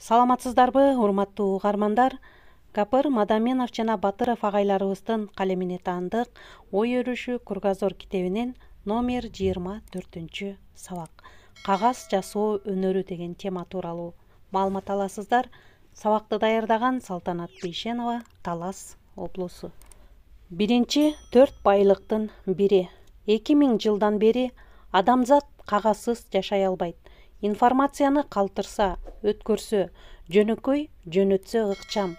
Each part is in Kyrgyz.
Саламатсыздарбы, урматтуу угармандар? Гапыр Мадаменов жана Батыров агайларыбыздын калемине таандык ой өрүшү кругозор китебинен номер 24 сабак кагаз жасоо өнөрү деген тема тууралуу маалымат аласыздар. Сабакты даярдаган Салтанат Бейшенова, Талас облусу. Биринчи 4 байлыктын бири. 2000 жылдан бери адамзат кагазсыз жашай албайт. Информацияны калтырса, өткөрсө, жөнөкөй, жөнөтсө ыкчам,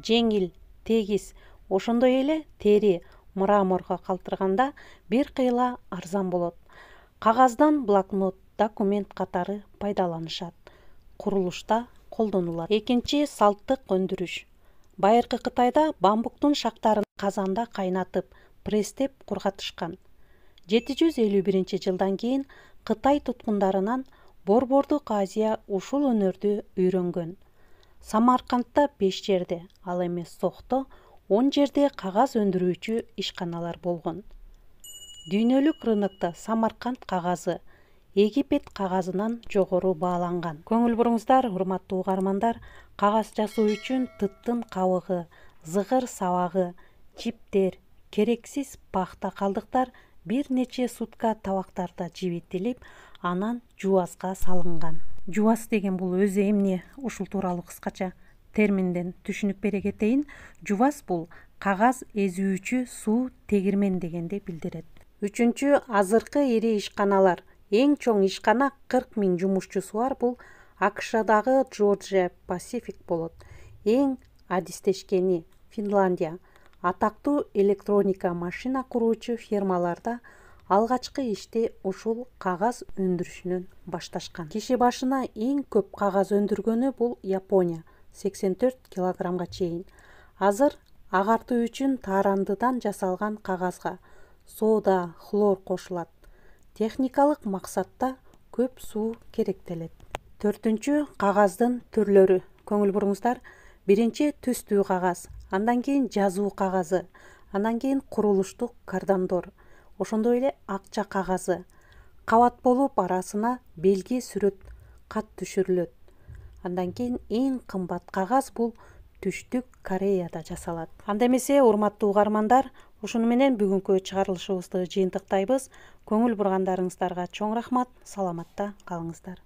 жеңил, тегиз, ошондой эле тери, мраморго калтырганда бир кыйла арзан болот. Кагаздан блокнот, документ катары пайдаланышат. Курулушта колдонулат. Экинчи салттык өндүрүш. Байыркы Кытайда бамбуктун шактарын казанда кайнатып, пресстеп кургатышкан. 751 жылдан кийин Кытай туткундарынан Борбордук Азия ушул өнөрдү үйрөнгөн. Самаркандта 5 жерде, ал эми Сохто 10 жерде кагаз өндүрүүчү ишканалар болгон. Дүйнөлүк рынокто Самарканд кагазы Египет кагазынан жогору бааланган. Көңүл буруңуздар, урматтуу угармандар, кагаз жасоо үчүн тыттын кабыгы, зыгыр сабагы, жиптер, керексиз пахта калдыктар бир нече сутка табактарда жибитилип, анан жуазга салынган. Жуаз деген бул өзү эмне? Ушул тууралуу кыскача терминден түшүнүп бере кетейин. Жуаз бул кагаз эзүүчү суу тегирмен дегенди билдирет. Үчүнчү, азыркы ири ишканалар. Эң чоң ишкана 40 000 жумушчусу бар, бул АКШдагы Georgia Pacific болот. Эң адистешкени Финляндия. Атактуу электроника машина куруучу фирмаларда алгачкы ишти ушул кагаз өндүрүшүнөн башташкан. Киши башына эң көп кагаз өндүргөнү бул Япония, 84 килограммга чейин. Азыр агартуу үчүн таарандыдан жасалган кагазга сода, хлор кошулат. Техникалык максатта көп суу керектелет. Төртүнчү, кагаздын түрлөрү. Көңүл буруңуздар, биринчи түстүү кагаз, андан кийин жазуу кагазы, андан кийин курулуштук кардандор, ошондой эле акча кагазы. Кабат болуп арасына белги, сүрөт, кат түшүрүлөт. Андан кийин эң кымбат кагаз бул Түштүк Кореяда жасалат. Анда эмесе, урматтуу угармандар, ушуну менен бүгүнкү чыгарылышыбызды жыйынтыктайбыз. Көңүл бургандарыңыздарга чоң рахмат. Саламатта калыңыздар.